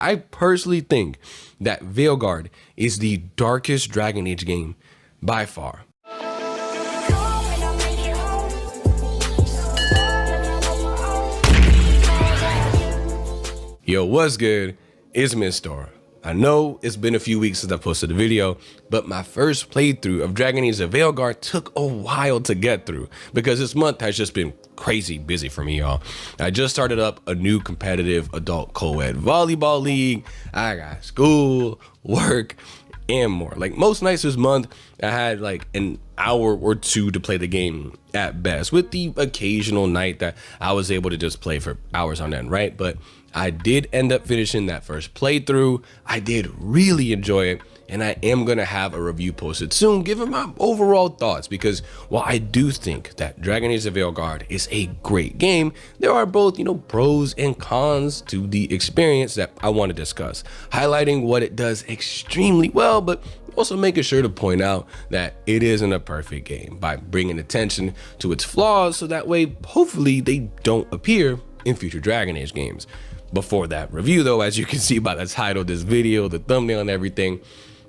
I personally think that Veilguard is the darkest Dragon Age game by far. Yo, what's good? It's Mr. I know it's been a few weeks since I posted a video, but my first playthrough of Dragon Age Veilguard took a while to get through because this month has just been crazy busy for me, y'all. I just started up a new competitive adult co-ed volleyball league. I got school, work, and more. Like most nights this month, I had like an hour or two to play the game at best, with the occasional night that I was able to just play for hours on end, right? But I did end up finishing that first playthrough. I did really enjoy it, and I am gonna have a review posted soon giving my overall thoughts, because while I do think that Dragon Age Veilguard is a great game, there are both, pros and cons to the experience that I want to discuss, highlighting what it does extremely well, but also making sure to point out that it isn't a perfect game by bringing attention to its flaws, so that way hopefully they don't appear in future Dragon Age games. Before that review though, as you can see by the title of this video, the thumbnail and everything,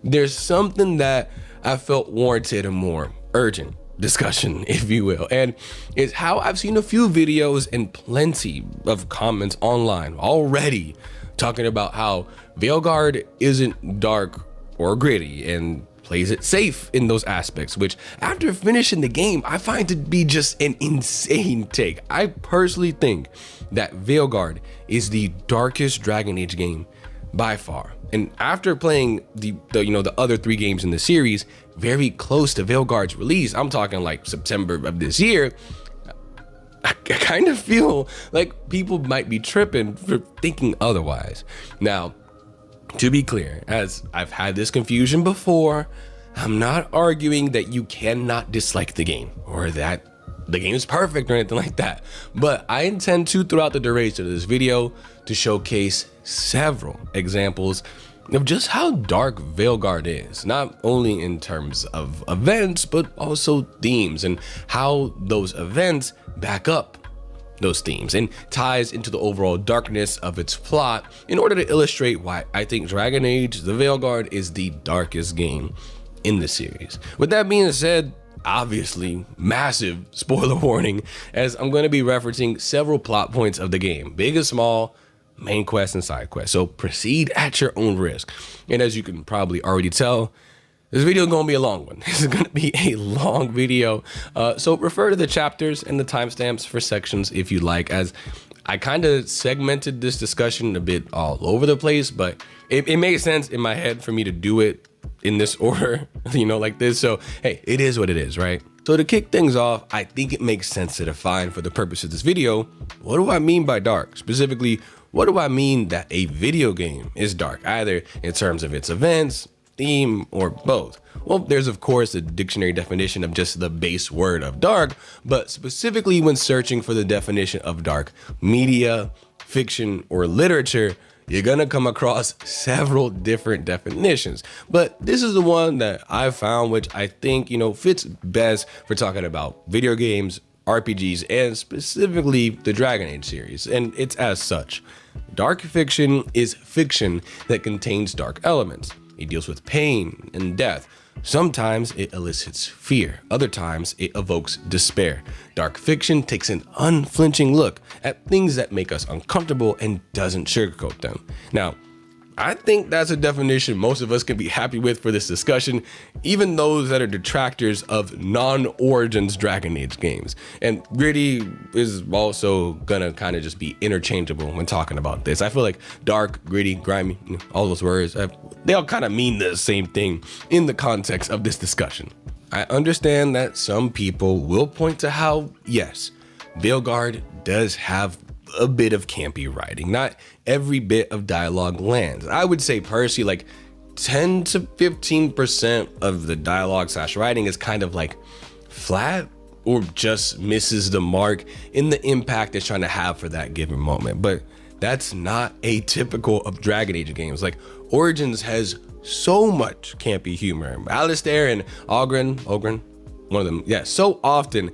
there's something that I felt warranted a more urgent discussion, if you will, and it's how I've seen a few videos and plenty of comments online already talking about how Veilguard isn't dark or gritty and plays it safe in those aspects, which after finishing the game, I find to be just an insane take. I personally think that Veilguard is the darkest Dragon Age game by far. And after playing the other 3 games in the series very close to Veilguard's release, I'm talking like September of this year, I kind of feel like people might be tripping for thinking otherwise. Now, to be clear, as I've had this confusion before, I'm not arguing that you cannot dislike the game or that the game is perfect or anything like that, but I intend to, throughout the duration of this video, to showcase several examples of just how dark Veilguard is, not only in terms of events, but also themes and how those events back up those themes and ties into the overall darkness of its plot, in order to illustrate why I think Dragon Age Veilguard is the darkest game in the series. With that being said, obviously massive spoiler warning, as I'm going to be referencing several plot points of the game, big and small, main quest and side quest, so proceed at your own risk. And as you can probably already tell, this video is going to be a long one. This is going to be a long video. So refer to the chapters and the timestamps for sections if you like, as I kind of segmented this discussion a bit all over the place, but it made sense in my head for me to do it in this order, like this. So, hey, it is what it is, right? So to kick things off, I think it makes sense to define, for the purpose of this video, what do I mean by dark? Specifically, what do I mean that a video game is dark, either in terms of its events, theme, or both? Well, there's of course a dictionary definition of just the base word of dark, but specifically when searching for the definition of dark media, fiction, or literature, you're gonna come across several different definitions, but this is the one that I found, which I think fits best for talking about video games, RPGs, and specifically the Dragon Age series. And it's as such: dark fiction is fiction that contains dark elements. It deals with pain and death. Sometimes it elicits fear, other times it evokes despair. Dark fiction takes an unflinching look at things that make us uncomfortable and doesn't sugarcoat them. Now, I think that's a definition most of us can be happy with for this discussion, even those that are detractors of non-Origins Dragon Age games. And gritty is also gonna kind of just be interchangeable when talking about this. I feel like dark, gritty, grimy, all those words, they all kind of mean the same thing in the context of this discussion. I understand that some people will point to how, yes, Veilguard does have a bit of campy writing. Not every bit of dialogue lands. I would say personally, like 10 to 15% of the dialogue / writing is kind of like flat or just misses the mark in the impact it's trying to have for that given moment. But that's not atypical of Dragon Age games. Like Origins has so much campy humor. Alistair and Ogren, one of them, yeah, so often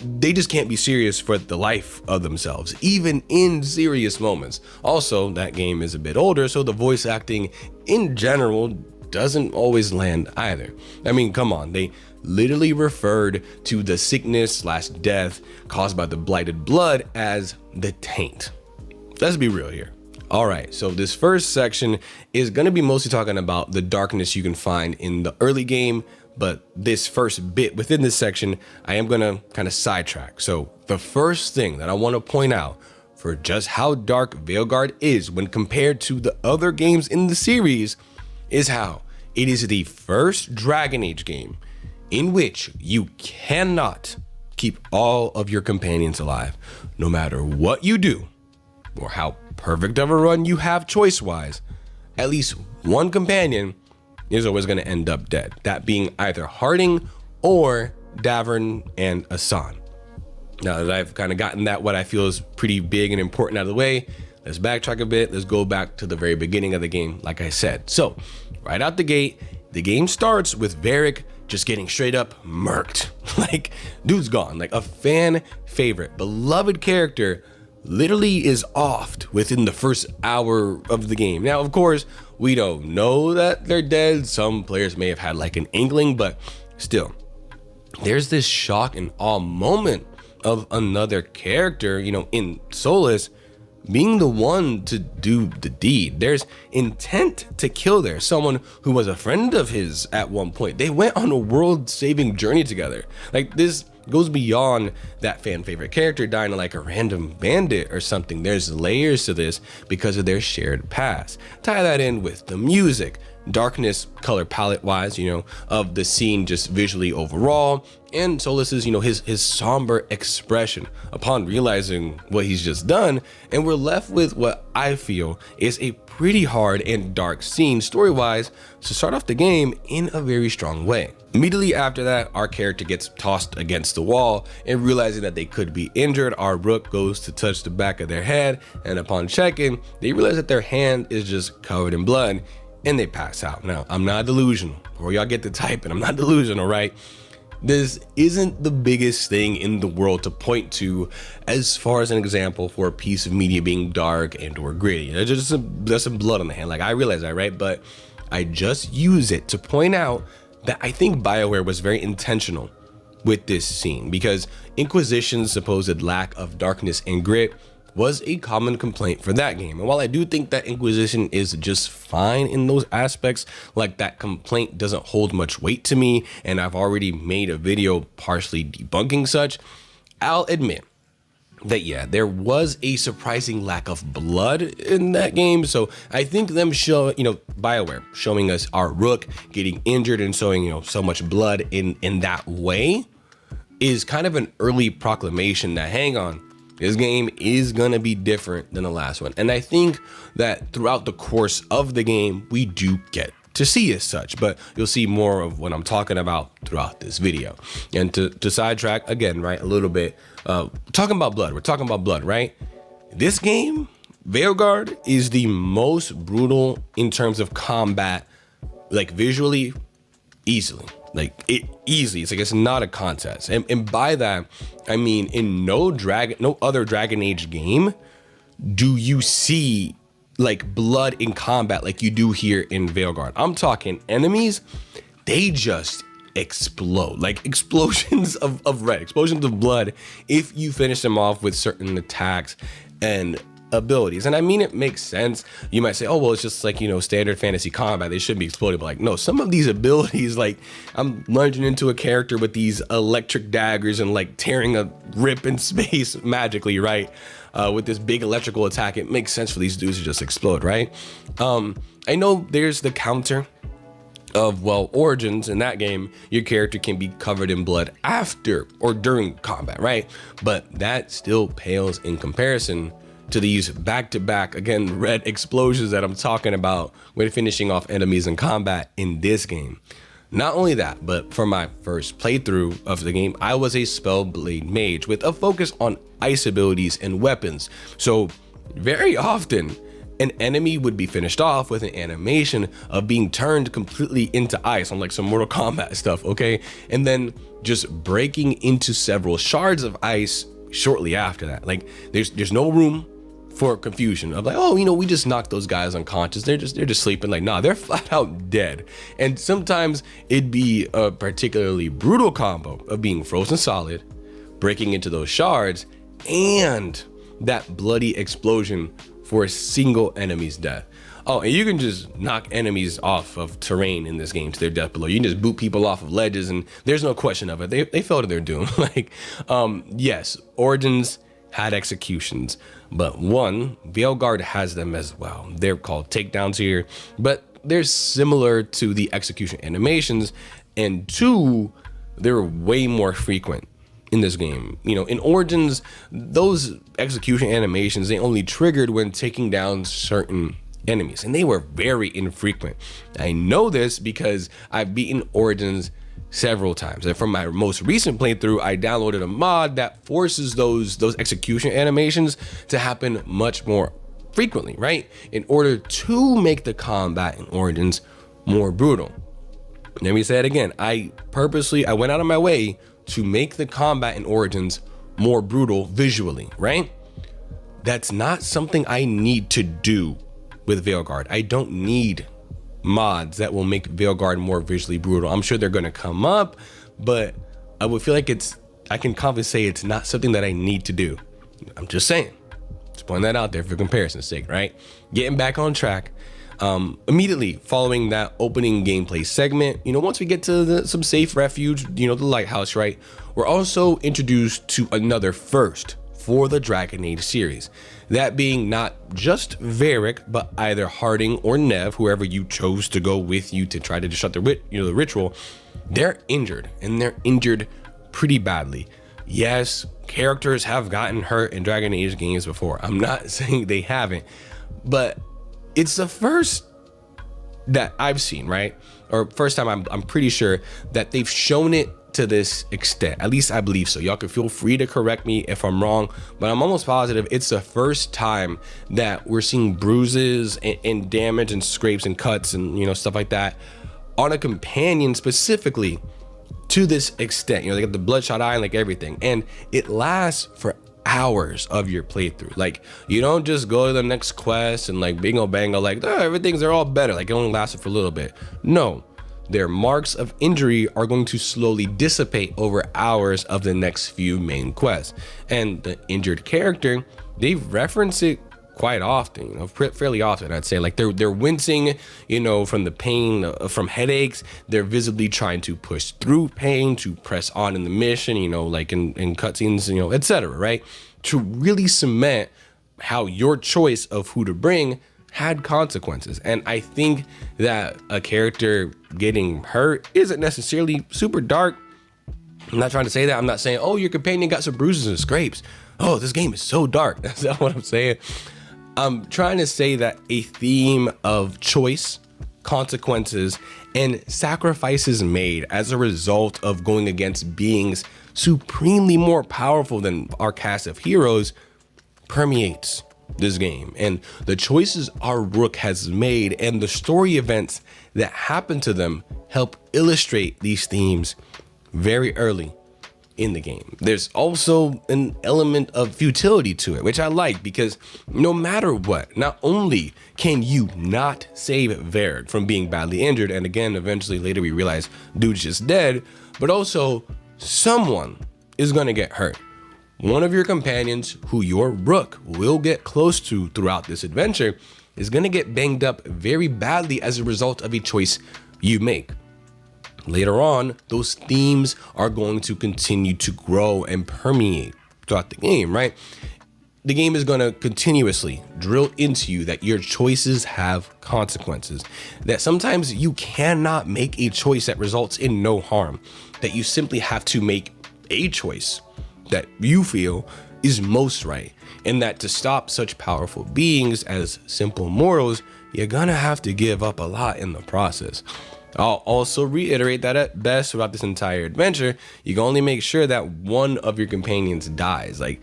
they just can't be serious for the life of themselves, even in serious moments. Also, that game is a bit older, so the voice acting in general doesn't always land either. I mean, come on, they literally referred to the sickness/death caused by the blighted blood as the taint. Let's be real here. All right, so this first section is going to be mostly talking about the darkness you can find in the early game, but this first bit within this section, I am going to kind of sidetrack. So the first thing that I want to point out for just how dark Veilguard is when compared to the other games in the series is how it is the first Dragon Age game in which you cannot keep all of your companions alive, no matter what you do or how perfect of a run you have choice-wise. At least one companion is always going to end up dead, that being either Harding or Davern and Asan. Now that I've kind of gotten that what I feel is pretty big and important out of the way, let's backtrack a bit. Let's go back to the very beginning of the game, like I said. So right out the gate, the game starts with Varric just getting straight up murked. Like, dude's gone. Like, a fan favorite, beloved character literally is offed within the first hour of the game. Now, of course, we don't know that they're dead. Some players may have had like an inkling, but still, there's this shock and awe moment of another character, you know, in Solus being the one to do the deed. There's intent to kill there. Someone who was a friend of his at one point. They went on a world-saving journey together. Like, this goes beyond that fan favorite character dying to like a random bandit or something. There's layers to this because of their shared past. Tie that in with the music, darkness, color palette wise, you know, of the scene just visually overall, and Solus's, you know, his somber expression upon realizing what he's just done. And we're left with what I feel is a pretty hard and dark scene story-wise to start off the game in a very strong way. Immediately after that, our character gets tossed against the wall, and realizing that they could be injured, our rook goes to touch the back of their head, and upon checking, they realize that their hand is just covered in blood, and they pass out. Now, I'm not delusional, or y'all get the type, and I'm not delusional, right? This isn't the biggest thing in the world to point to as far as an example for a piece of media being dark and or gritty. There's some blood on the hand, like I realize that, right? But I just use it to point out that I think BioWare was very intentional with this scene, because Inquisition's supposed lack of darkness and grit was a common complaint for that game. And while I do think that Inquisition is just fine in those aspects, like that complaint doesn't hold much weight to me, and I've already made a video partially debunking such, I'll admit that, yeah, there was a surprising lack of blood in that game. So I think them BioWare showing us our rook getting injured and showing, you know, so much blood in that way is kind of an early proclamation that, hang on, this game is gonna be different than the last one. And I think that throughout the course of the game, we do get to see as such, but you'll see more of what I'm talking about throughout this video. And to sidetrack again, right, a little bit, talking about blood, we're talking about blood, right? This game, Veilguard, is the most brutal in terms of combat, like visually, easily. Like easily, it's like it's not a contest. And by that, I mean in no other Dragon Age game do you see like blood in combat like you do here in Veilguard. I'm talking enemies, they just explode, like explosions of red, explosions of blood if you finish them off with certain attacks and abilities. And I mean, it makes sense. You might say, oh, well, it's just like, you know, standard fantasy combat, they shouldn't be exploding. But like, no, some of these abilities, like I'm lunging into a character with these electric daggers and like tearing a rip in space magically, right? With this big electrical attack, it makes sense for these dudes to just explode, right? I know there's the counter of, well, Origins. In that game, your character can be covered in blood after or during combat, right? But that still pales in comparison to these back-to-back, again, red explosions that I'm talking about when finishing off enemies in combat in this game. Not only that, but for my first playthrough of the game, I was a Spellblade mage with a focus on ice abilities and weapons. So very often, an enemy would be finished off with an animation of being turned completely into ice on like some Mortal Kombat stuff, okay? And then just breaking into several shards of ice shortly after that. Like there's no room for confusion of like, oh, you know, we just knocked those guys unconscious. They're just sleeping. Like, nah, they're flat out dead. And sometimes it'd be a particularly brutal combo of being frozen solid, breaking into those shards, and that bloody explosion for a single enemy's death. Oh, and you can just knock enemies off of terrain in this game to their death below. You can just boot people off of ledges and there's no question of it. They fell to their doom. Like, yes, Origins had executions, but one, Veilguard has them as well. They're called takedowns here, but they're similar to the execution animations, and two, they're way more frequent in this game. You know, in Origins, those execution animations, they only triggered when taking down certain enemies, and they were very infrequent. I know this because I've beaten Origins several times, and from my most recent playthrough, I downloaded a mod that forces those execution animations to happen much more frequently, right? In order to make the combat in Origins more brutal. Let me say it again. I went out of my way to make the combat in Origins more brutal visually, right? That's not something I need to do with Veilguard. I don't need mods that will make Veilguard more visually brutal. I'm sure they're going to come up, but I would feel like I can confidently say it's not something that I need to do. I'm just saying, just putting that out there for comparison's sake, right? Getting back on track. Immediately following that opening gameplay segment, you know, once we get to some safe refuge, you know, the lighthouse, right? We're also introduced to another first for the Dragon Age series. That being not just Varric, but either Harding or Nev, whoever you chose to go with you to try to disrupt the ritual. They're injured, and they're injured pretty badly. Yes, characters have gotten hurt in Dragon Age games before. I'm not saying they haven't, but it's the first that I've seen, right? Or first time I'm pretty sure that they've shown it to this extent. At least I believe so. Y'all can feel free to correct me if I'm wrong, but I'm almost positive it's the first time that we're seeing bruises and damage and scrapes and cuts and, you know, stuff like that on a companion specifically to this extent. You know, they got the bloodshot eye and like everything, and it lasts for hours of your playthrough. Like, you don't just go to the next quest and like bingo bango, like, oh, they're all better, like it only lasted for a little bit. No, their marks of injury are going to slowly dissipate over hours of the next few main quests. And the injured character, they reference it quite often, you know, fairly often, I'd say. Like they're wincing, you know, from the pain, from headaches. They're visibly trying to push through pain, to press on in the mission, you know, like in cutscenes, you know, etc., right? To really cement how your choice of who to bring had consequences. And I think that a character getting hurt isn't necessarily super dark. I'm not trying to say that. I'm not saying, oh, your companion got some bruises and scrapes. Oh, this game is so dark. That's not what I'm saying. I'm trying to say that a theme of choice, consequences, and sacrifices made as a result of going against beings supremely more powerful than our cast of heroes permeates this game. And the choices our Rook has made and the story events that happen to them help illustrate these themes very early in the game. There's also an element of futility to it, which I like, because no matter what, not only can you not save Varric from being badly injured, and again, eventually later we realize dude's just dead, but also someone is gonna get hurt. One of your companions who your Rook will get close to throughout this adventure is gonna get banged up very badly as a result of a choice you make. Later on, those themes are going to continue to grow and permeate throughout the game, right? The game is going to continuously drill into you that your choices have consequences, that sometimes you cannot make a choice that results in no harm, that you simply have to make a choice that you feel is most right, and that to stop such powerful beings as simple mortals, you're gonna have to give up a lot in the process. I'll also reiterate that at best throughout this entire adventure, you can only make sure that one of your companions dies. Like,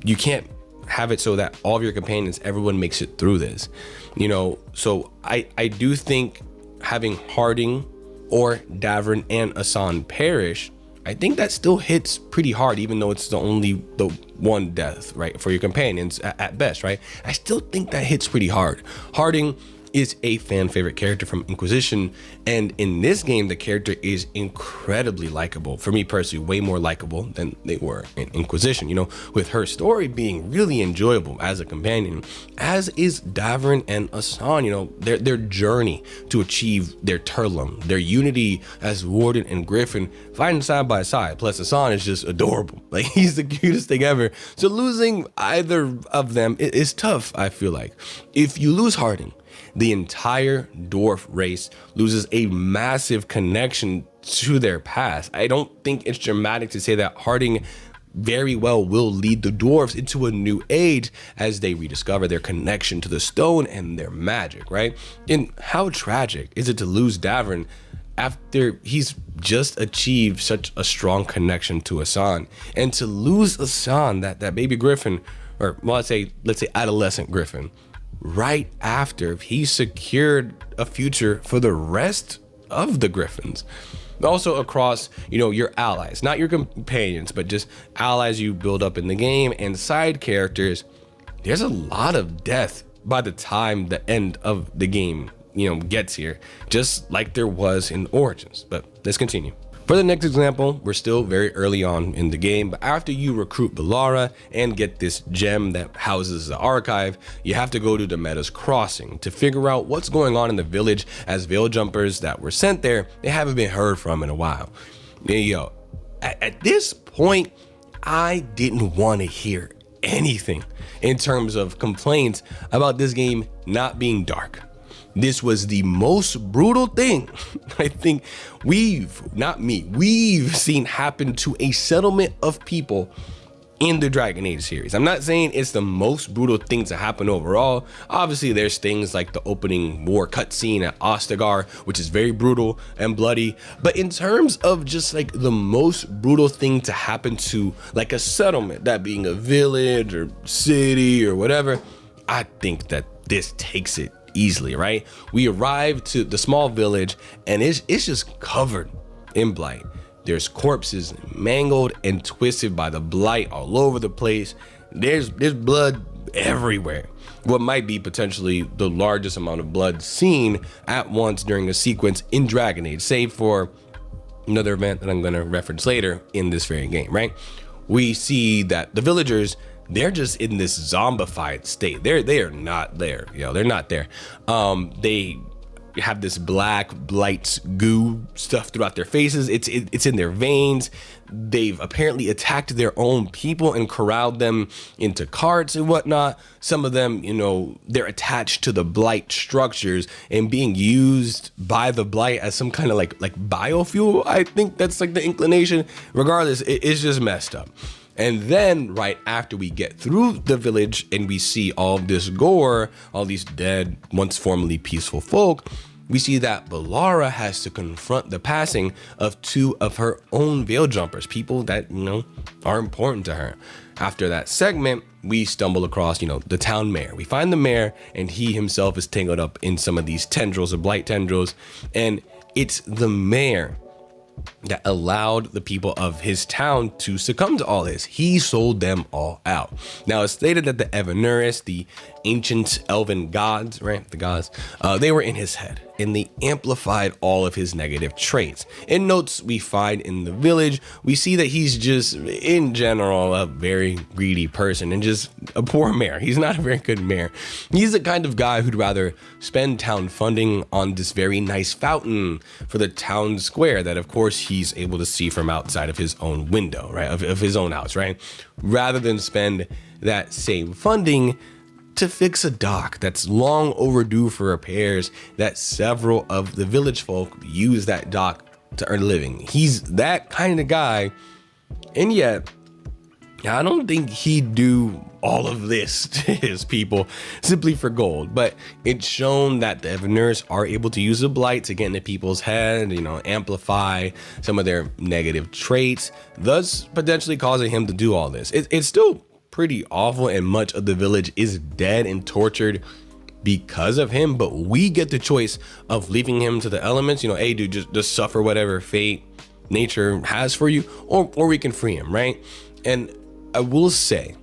you can't have it so that all of your companions, everyone makes it through this, you know. So I do think having Harding or Davern and Asan perish, I think that still hits pretty hard, even though it's the one death, right, for your companions at best, right? I still think that hits pretty hard. Harding is a fan favorite character from Inquisition, and in this game the character is incredibly likable. For me personally, way more likable than they were in Inquisition, you know, with her story being really enjoyable as a companion, as is Davern and Asan, you know, their journey to achieve their Turlum, their unity as Warden and Griffin fighting side by side. Plus Asan is just adorable, like he's the cutest thing ever. So losing either of them is tough. I feel like if you lose Harding, the entire dwarf race loses a massive connection to their past. I don't think it's dramatic to say that Harding very well will lead the dwarves into a new age as they rediscover their connection to the stone and their magic, right? And how tragic is it to lose Davern after he's just achieved such a strong connection to Asan, and to lose Asan, that baby Griffin, or well, let's say adolescent Griffin, right after he secured a future for the rest of the Griffins. Also across, you know, your allies, not your companions, but just allies you build up in the game and side characters, there's a lot of death by the time the end of the game, you know, gets here, just like there was in Origins. But let's continue. For the next example, we're still very early on in the game, but after you recruit Bellara and get this gem that houses the archive, you have to go to Demeda's Crossing to figure out what's going on in the village, as veil jumpers that were sent there, they haven't been heard from in a while. Yo, at this point, I didn't want to hear anything in terms of complaints about this game not being dark. This was the most brutal thing I think we've seen happen to a settlement of people in the Dragon Age series. I'm not saying it's the most brutal thing to happen overall. Obviously, there's things like the opening war cutscene at Ostagar, which is very brutal and bloody. But in terms of just like the most brutal thing to happen to like a settlement, that being a village or city or whatever, I think that this takes it easily, right? We arrive to the small village and it's just covered in blight. There's corpses mangled and twisted by the blight all over the place. There's blood everywhere. What might be potentially the largest amount of blood seen at once during a sequence in Dragon Age, save for another event that I'm going to reference later in this very game, right? We see that the villagers, they're just in this zombified state. They are not there, they're not there. They have this black blight goo stuff throughout their faces. It's in their veins. They've apparently attacked their own people and corralled them into carts and whatnot. Some of them, they're attached to the blight structures and being used by the blight as some kind of like biofuel. I think that's like the inclination. Regardless, it's just messed up. And then right after we get through the village and we see all of this gore, all these dead, once formerly peaceful folk, we see that Bellara has to confront the passing of two of her own veil jumpers, people that, are important to her. After that segment, we stumble across, the town mayor. We find the mayor and he himself is tangled up in some of these tendrils of blight tendrils. And it's the mayor that allowed the people of his town to succumb to all this. He sold them all out. Now, it's stated that the Evanuris, the ancient elven gods, right? The gods, they were in his head and they amplified all of his negative traits. In notes we find in the village, we see that he's just, in general, a very greedy person and just a poor mayor. He's not a very good mayor. He's the kind of guy who'd rather spend town funding on this very nice fountain for the town square that, of course, he's able to see from outside of his own window, right? Of his own house, right? Rather than spend that same funding to fix a dock that's long overdue for repairs, that several of the village folk use that dock to earn a living. He's that kind of guy, and yet I don't think he'd do all of this to his people simply for gold. But it's shown that the Evanuris are able to use the blight to get into people's head, amplify some of their negative traits, thus potentially causing him to do all this. It's still pretty awful and much of the village is dead and tortured because of him, but we get the choice of leaving him to the elements. You know, hey dude, just suffer whatever fate nature has for you, or we can free him, right? And I will say,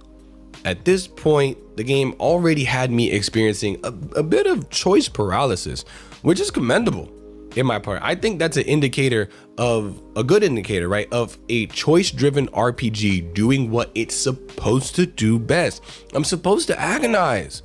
at this point, the game already had me experiencing a bit of choice paralysis, which is commendable in my part. I think that's an indicator of a good indicator, right? Of a choice-driven RPG doing what it's supposed to do best. I'm supposed to agonize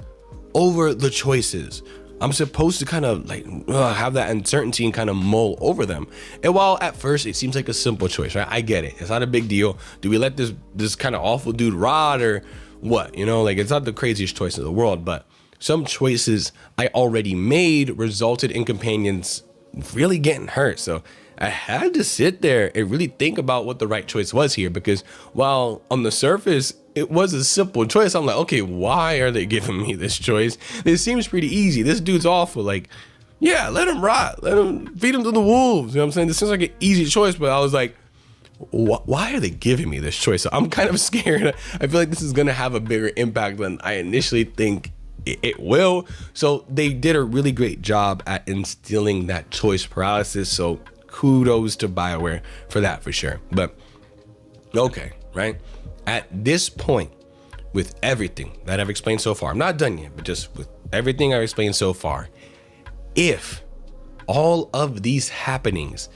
over the choices. I'm supposed to kind of like have that uncertainty and kind of mull over them. And while at first it seems like a simple choice, right? I get it. It's not a big deal. Do we let this kind of awful dude rot or what? You know, like it's not the craziest choice in the world, but some choices I already made resulted in companions really getting hurt. So I had to sit there and really think about what the right choice was here, because while on the surface it was a simple choice, I'm like, okay, why are they giving me this choice? This seems pretty easy. This dude's awful. Like, yeah, let him rot. Let him feed him to the wolves. You know what I'm saying? This seems like an easy choice, but I was like, why are they giving me this choice? So I'm kind of scared. I feel like this is going to have a bigger impact than I initially think it will. So they did a really great job at instilling that choice paralysis. So kudos to BioWare for that, for sure. But okay, right? At this point, with everything that I've explained so far, I'm not done yet, but just with everything I've explained so far, if all of these happenings,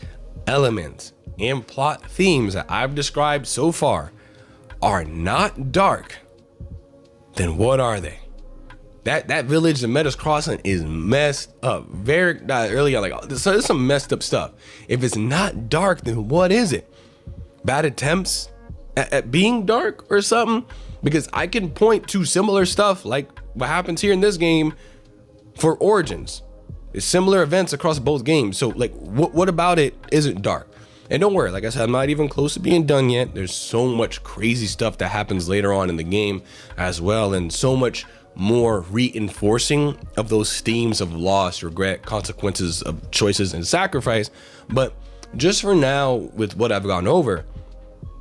elements, and plot themes that I've described so far are not dark, then what are they? That village, the Meadows Crossing, is messed up. Very early on, like, so there's some messed up stuff. If it's not dark, then what is it? Bad attempts at being dark or something? Because I can point to similar stuff like what happens here in this game for Origins. It's similar events across both games. So like, what about it isn't dark? And don't worry, like I said, I'm not even close to being done yet. There's so much crazy stuff that happens later on in the game as well, and so much more reinforcing of those themes of loss, regret, consequences of choices, and sacrifice. But just for now, with what I've gone over,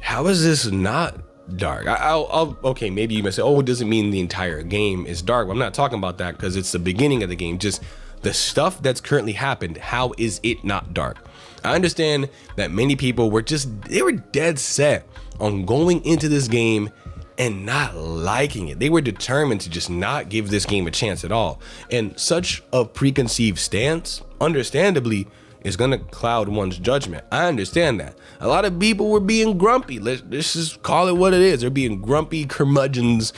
how is this not dark? I'll okay, maybe you may say, oh, it doesn't mean the entire game is dark. Well, I'm not talking about that, because it's the beginning of the game. Just the stuff that's currently happened, how is it not dark? I understand that many people were they were dead set on going into this game and not liking it. They were determined to just not give this game a chance at all. And such a preconceived stance, understandably, is gonna cloud one's judgment. I understand that. A lot of people were being grumpy. Let's just call it what it is. They're being grumpy curmudgeons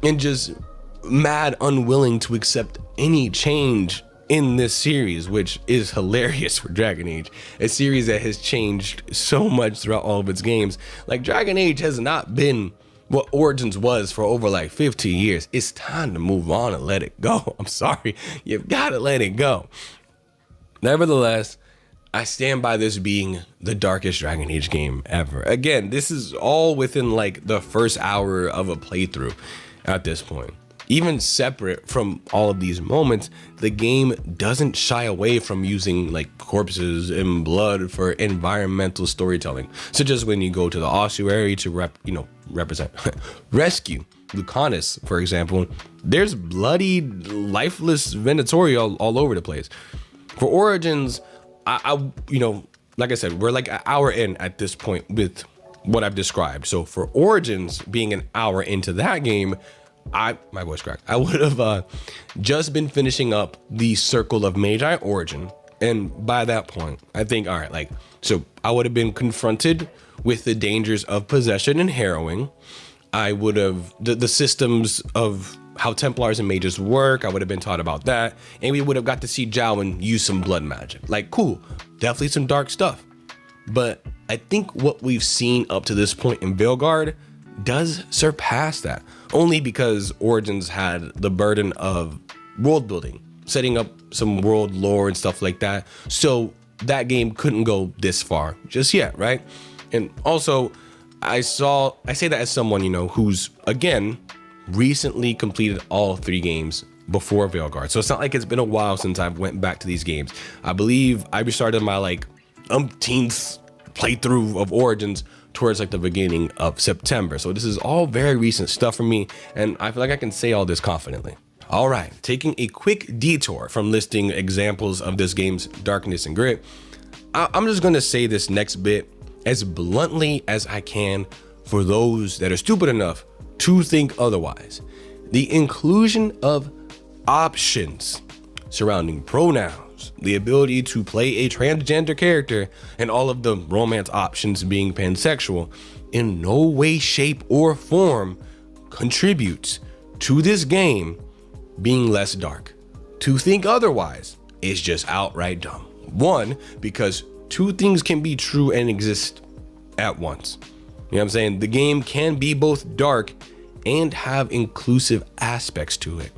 and just mad, unwilling to accept any change in this series, which is hilarious for Dragon Age, a series that has changed so much throughout all of its games. Like, Dragon Age has not been what Origins was for over like 15 years. It's time to move on and let it go. I'm sorry, you've got to let it go. Nevertheless, I stand by this being the darkest Dragon Age game ever. Again, this is all within like the first hour of a playthrough at this point. Even separate from all of these moments, the game doesn't shy away from using like corpses and blood for environmental storytelling, such as when you go to the ossuary to represent rescue Lucanus, for example. There's bloody, lifeless Venatori all over the place. For Origins, I like I said, we're like an hour in at this point with what I've described. So for Origins being an hour into that game, my voice cracked. I would have just been finishing up the Circle of Magi Origin. And by that point, I think, all right, so I would have been confronted with the dangers of possession and harrowing. I would have, the systems of how Templars and mages work, I would have been taught about that. And we would have got to see Jowen use some blood magic. Like, cool, definitely some dark stuff. But I think what we've seen up to this point in Veilguard does surpass that, only because Origins had the burden of world building, setting up some world lore and stuff like that. So that game couldn't go this far just yet, right? And also, I say that as someone, who's, again, recently completed all 3 games before Veilguard. So it's not like it's been a while since I've went back to these games. I believe I restarted my umpteenth playthrough of Origins towards like the beginning of September. So this is all very recent stuff for me, and I feel like I can say all this confidently. All right, taking a quick detour from listing examples of this game's darkness and grit, I'm just gonna say this next bit as bluntly as I can for those that are stupid enough to think otherwise. The inclusion of options surrounding pronouns, the ability to play a transgender character, and all of the romance options being pansexual in no way, shape, or form contributes to this game being less dark. To think otherwise is just outright dumb. One, because two things can be true and exist at once. You know what I'm saying? The game can be both dark and have inclusive aspects to it.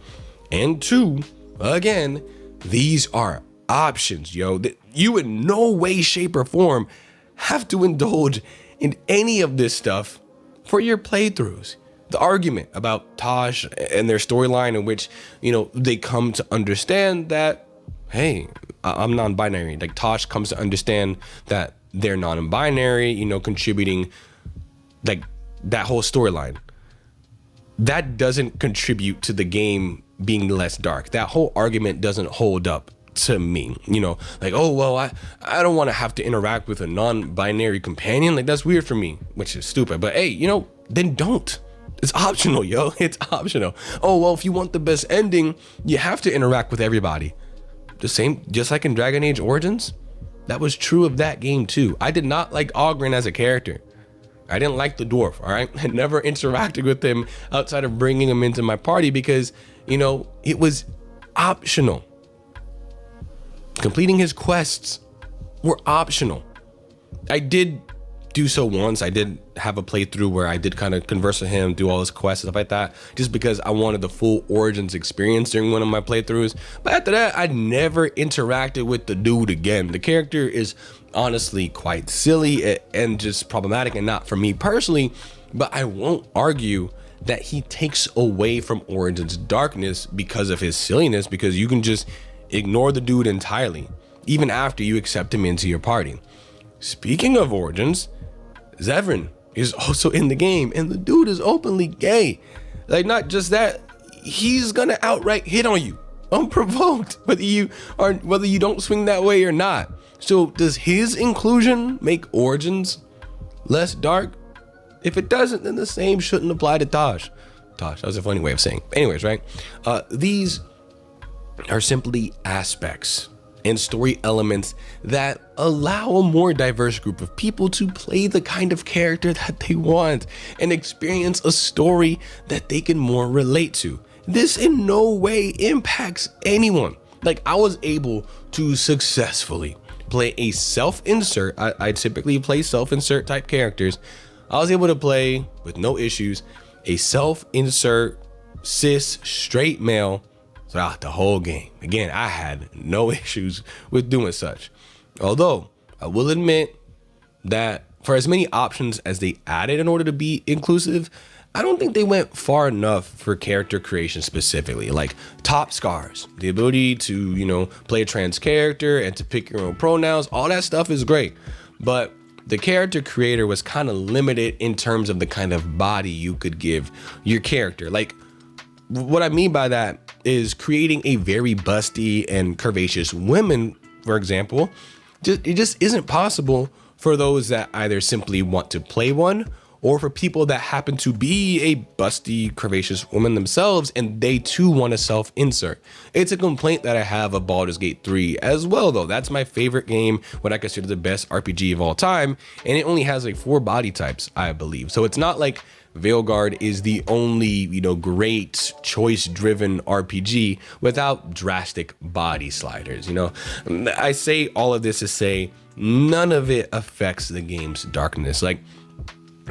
And two, again, these are options, yo. That you in no way, shape, or form have to indulge in any of this stuff for your playthroughs. The argument about Tosh and their storyline in which, you know, they come to understand that, hey, I'm non-binary. Like Tosh comes to understand that they're non-binary, you know, contributing like that whole storyline. That doesn't contribute to the game being less dark. That whole argument doesn't hold up to me, you know, like, oh, well, I don't want to have to interact with a non-binary companion. Like, that's weird for me, which is stupid. But hey, you know, then don't. It's optional, yo. It's optional. Oh, well, if you want the best ending, you have to interact with everybody. The same, just like in Dragon Age Origins, that was true of that game too. I did not like Oghren as a character. I didn't like the dwarf, all right? I never interacted with him outside of bringing him into my party because, you know, it was optional. Completing his quests were optional. I did do so once. I did have a playthrough where I did kind of converse with him, do all his quests and stuff like that, just because I wanted the full Origins experience during one of my playthroughs. But after that, I never interacted with the dude again. The character is honestly quite silly and just problematic, and not for me personally, but I won't argue that he takes away from Origins' darkness because of his silliness, because you can just ignore the dude entirely, even after you accept him into your party. Speaking of Origins, Zevran is also in the game, and the dude is openly gay. Like, not just that, he's gonna outright hit on you unprovoked, whether you don't swing that way or not. So does his inclusion make Origins less dark? If it doesn't, then the same shouldn't apply to Tosh. That was a funny way of saying. Anyways, right? These are simply aspects and story elements that allow a more diverse group of people to play the kind of character that they want and experience a story that they can more relate to. This in no way impacts anyone. Like, I was able to successfully play a self-insert. I typically play self-insert type characters. I was able to play with no issues a self-insert cis straight male throughout the whole game. Again, I had no issues with doing such. Although I will admit that for as many options as they added in order to be inclusive, I don't think they went far enough for character creation specifically. Like top scars, the ability to, you know, play a trans character and to pick your own pronouns, all that stuff is great. But the character creator was kind of limited in terms of the kind of body you could give your character. Like, what I mean by that is creating a very busty and curvaceous woman, for example, it just isn't possible for those that either simply want to play one, or for people that happen to be a busty, curvaceous woman themselves and they too want to self-insert. It's a complaint that I have of Baldur's Gate 3 as well, though. That's my favorite game, what I consider the best RPG of all time, and it only has like 4 body types, I believe. So it's not like Veilguard is the only, you know, great choice-driven RPG without drastic body sliders. You know, I say all of this to say none of it affects the game's darkness. Like,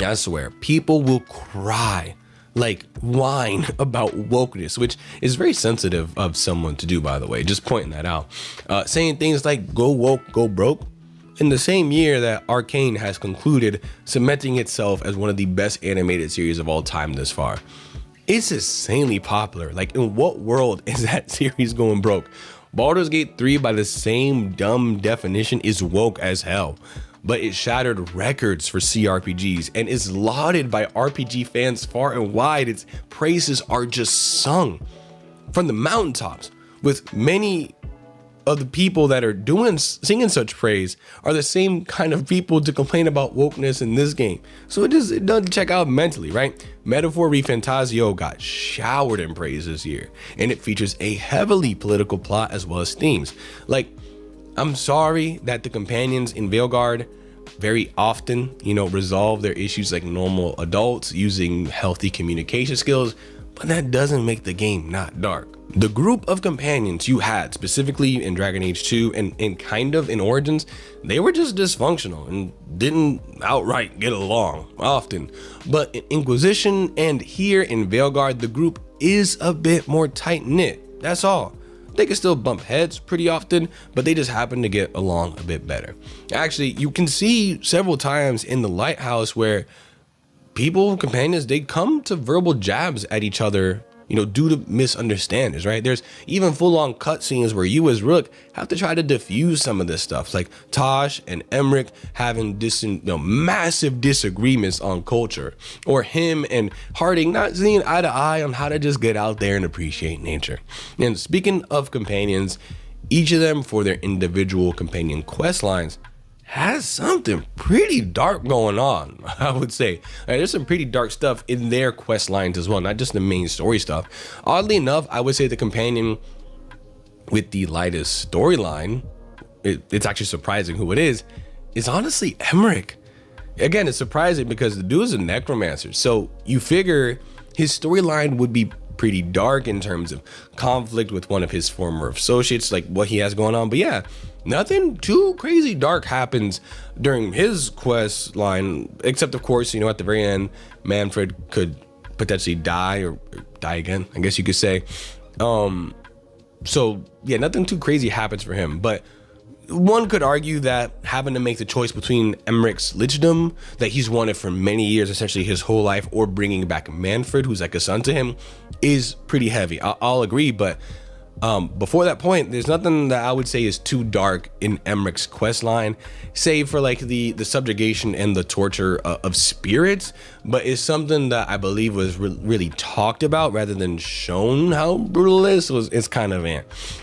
I swear, people will cry, like whine about wokeness, which is very sensitive of someone to do, by the way, just pointing that out. Saying things like go woke, go broke, in the same year that Arcane has concluded cementing itself as one of the best animated series of all time this far. It's insanely popular. Like, in what world is that series going broke? Baldur's Gate 3, by the same dumb definition, is woke as hell, but it shattered records for CRPGs and is lauded by RPG fans far and wide. Its praises are just sung from the mountaintops, with many of the people that are singing such praise are the same kind of people to complain about wokeness in this game. So it doesn't check out mentally, right? Metaphor ReFantasio got showered in praise this year, and it features a heavily political plot as well as themes. Like, I'm sorry that the companions in Veilguard very often, resolve their issues like normal adults using healthy communication skills, but that doesn't make the game not dark. The group of companions you had, specifically in Dragon Age 2 and kind of in Origins, they were just dysfunctional and didn't outright get along often. But in Inquisition and here in Veilguard, the group is a bit more tight-knit. That's all. They can still bump heads pretty often, but they just happen to get along a bit better. Actually, you can see several times in the lighthouse where companions, they come to verbal jabs at each other, due to misunderstandings, right? There's even full-on cutscenes where you as Rook have to try to diffuse some of this stuff, like Tosh and Emmerich having massive disagreements on culture, or him and Harding not seeing eye to eye on how to just get out there and appreciate nature. And speaking of companions, each of them for their individual companion quest lines has something pretty dark going on, I would say. There's some pretty dark stuff in their quest lines as well, not just the main story stuff. Oddly enough, I would say the companion with the lightest storyline, it's actually surprising who it is honestly Emmerich. Again, it's surprising because the dude is a necromancer, so you figure his storyline would be pretty dark in terms of conflict with one of his former associates, like what he has going on. But yeah, nothing too crazy dark happens during his quest line, except of course, at the very end, Manfred could potentially die or die again, I guess you could say. So yeah, nothing too crazy happens for him, but one could argue that having to make the choice between Emmerich's lichdom that he's wanted for many years, essentially his whole life, or bringing back Manfred, who's like a son to him, is pretty heavy. I'll agree, but before that point, there's nothing that I would say is too dark in Emmerich's quest line, save for like the subjugation and the torture of spirits, but it's something that I believe was really talked about rather than shown how brutal it is. So it's kind of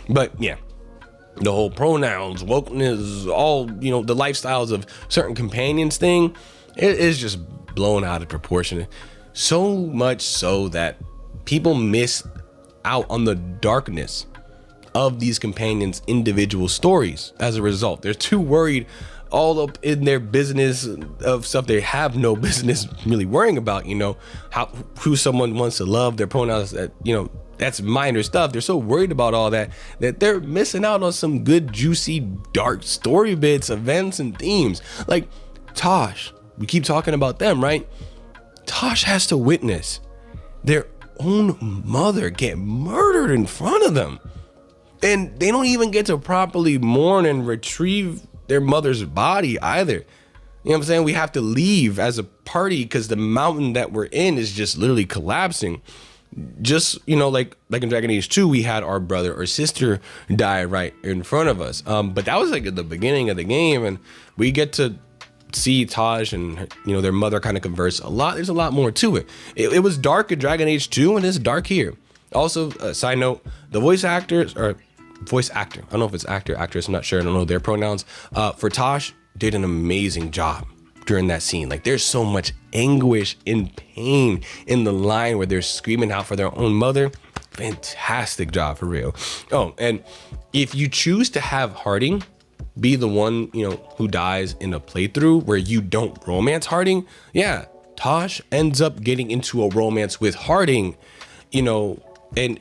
but yeah. The whole pronouns, wokeness, all, the lifestyles of certain companions thing, it is just blown out of proportion. So much so that people miss out on the darkness of these companions' individual stories as a result. They're too worried all up in their business of stuff they have no business really worrying about, who someone wants to love, their pronouns, that, that's minor stuff. They're so worried about all that they're missing out on some good, juicy, dark story bits, events, and themes. Like Tosh, we keep talking about them, right? Tosh has to witness their own mother get murdered in front of them, and they don't even get to properly mourn and retrieve their mother's body either. You know what I'm saying? We have to leave as a party because the mountain that we're in is just literally collapsing. Just, like in Dragon Age 2, we had our brother or sister die right in front of us. But that was like at the beginning of the game, and we get to see Taj and their mother kind of converse a lot. There's a lot more to it. It was dark in Dragon Age 2, and it's dark here. Also, side note, the voice actor, I don't know if it's actor, actress, I'm not sure, I don't know their pronouns, for Tosh, did an amazing job during that scene. Like, there's so much anguish and pain in the line where they're screaming out for their own mother. Fantastic job, for real. Oh, and if you choose to have Harding be the one, who dies in a playthrough where you don't romance Harding, yeah, Tosh ends up getting into a romance with Harding, and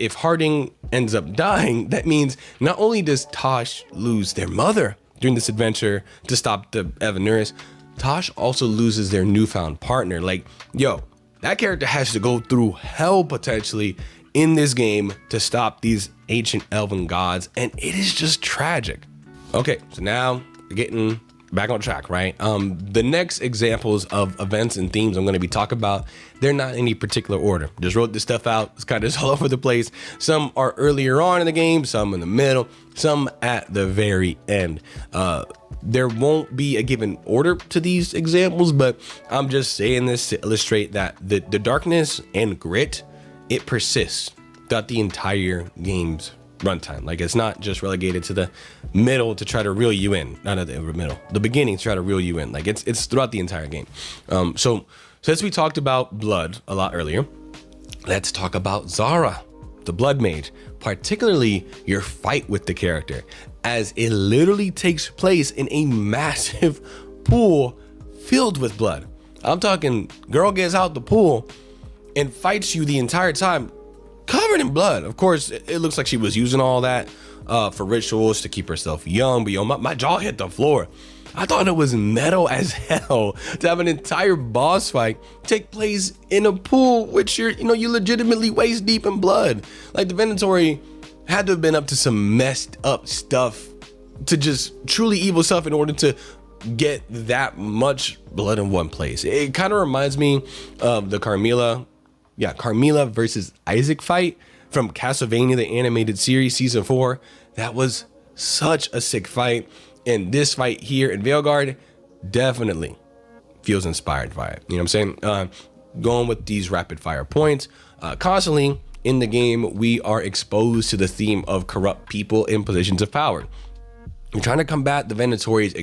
if Harding ends up dying, that means not only does Tosh lose their mother during this adventure to stop the Evanuris, Tosh also loses their newfound partner. Like, that character has to go through hell potentially in this game to stop these ancient elven gods, and it is just tragic. Okay, so now we're getting back on track, right? The next examples of events and themes I'm going to be talking about, they're not in any particular order. Just wrote this stuff out. It's kind of all over the place. Some are earlier on in the game, some in the middle, some at the very end. There won't be a given order to these examples, but I'm just saying this to illustrate that the darkness and grit, it persists throughout the entire game's runtime. Like, it's not just relegated to the middle to try to reel you in, not at the middle, the beginning to try to reel you in. Like, it's throughout the entire game. So since we talked about blood a lot earlier, let's talk about Zara, the blood mage, particularly your fight with the character, as it literally takes place in a massive pool filled with blood. I'm talking girl gets out the pool and fights you the entire time covered in blood. Of course, it looks like she was using all that for rituals to keep herself young, but yo, my jaw hit the floor. I thought it was metal as hell to have an entire boss fight take place in a pool which you're legitimately waist deep in blood. Like, the Venatori had to have been up to some messed up stuff, to just truly evil stuff, in order to get that much blood in one place. It kind of reminds me of the Carmilla versus Isaac fight from Castlevania, the animated series, season 4. That was such a sick fight. And this fight here in Veilguard definitely feels inspired by it. You know what I'm saying? Going with these rapid fire points. Constantly in the game, we are exposed to the theme of corrupt people in positions of power. You're trying to combat the Venatori's,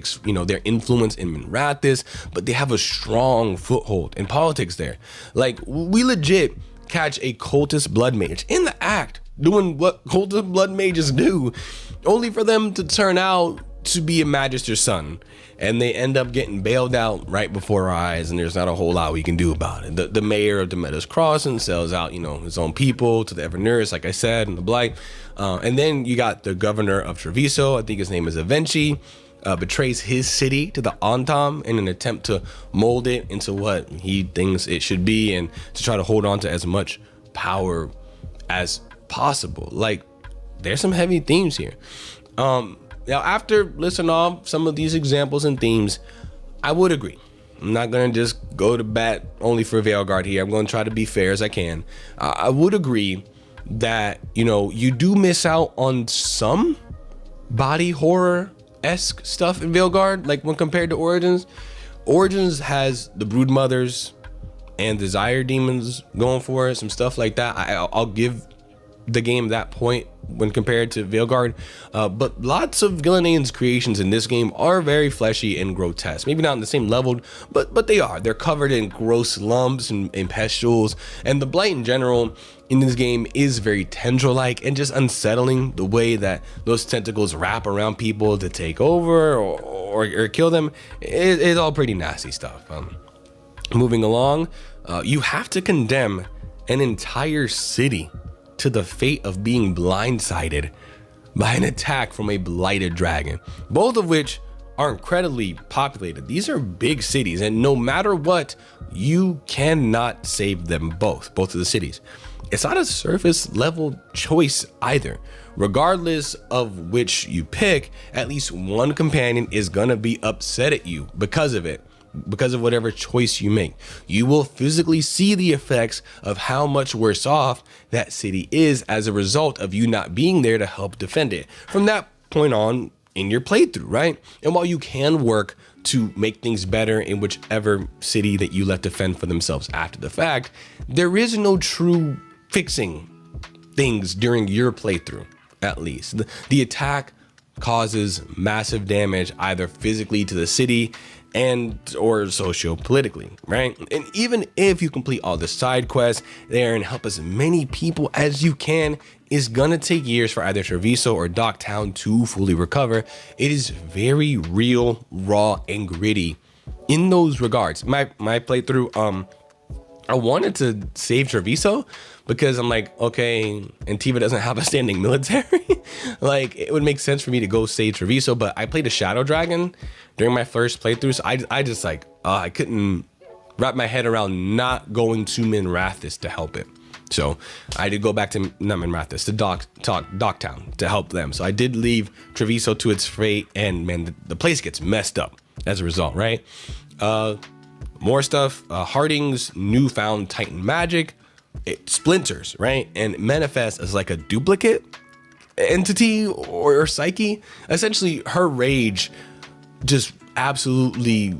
their influence in Minrathous, but they have a strong foothold in politics there. Like, we legit catch a cultist blood mage in the act doing what cultist blood mages do, only for them to turn out to be a magister's son, and they end up getting bailed out right before our eyes, and there's not a whole lot we can do about it. The mayor of Demeter's Crossing sells out, his own people to the Everners, like I said, and the Blight. And then you got the governor of Treviso, I think his name is Avenchi, betrays his city to the Antam in an attempt to mold it into what he thinks it should be, and to try to hold on to as much power as possible. Like, there's some heavy themes here. Now, after listening off some of these examples and themes, I would agree. I'm not going to just go to bat only for Veilguard here. I'm going to try to be fair as I can. I would agree that, you do miss out on some body horror-esque stuff in Veilguard, like when compared to Origins. Origins has the Brood Mothers and Desire Demons going for it, some stuff like that. I'll give the game that point when compared to Veilguard, but lots of Gillenan's creations in this game are very fleshy and grotesque. Maybe not on the same level, but they are. They're covered in gross lumps and pustules, and the blight in general in this game is very tendril-like and just unsettling. The way that those tentacles wrap around people to take over or kill them, it's all pretty nasty stuff. Moving along, you have to condemn an entire city to the fate of being blindsided by an attack from a blighted dragon, both of which are incredibly populated. These are big cities, and no matter what, you cannot save them both of the cities. It's not a surface level choice either. Regardless of which you pick, at least one companion is gonna be upset at you because of it. Because of whatever choice you make, you will physically see the effects of how much worse off that city is as a result of you not being there to help defend it from that point on in your playthrough, right? And while you can work to make things better in whichever city that you let defend for themselves after the fact, there is no true fixing things during your playthrough. At least the attack causes massive damage either physically to the city and or socio-politically, right? And even if you complete all the side quests there and help as many people as you can, it's gonna take years for either Treviso or Docktown to fully recover. It is very real, raw, and gritty in those regards. My playthrough, I wanted to save Treviso because I'm like, okay, Antiva doesn't have a standing military. Like, it would make sense for me to go save Treviso, but I played a Shadow Dragon during my first playthrough, so I just like, I couldn't wrap my head around not going to Minrathous to help it. So I did go back to, not Minrathous, to Docktown to help them. So I did leave Treviso to its fate, and man, the place gets messed up as a result, right? More stuff. Harding's newfound Titan magic, it splinters, right? And it manifests as like a duplicate entity or psyche. Essentially, her rage just absolutely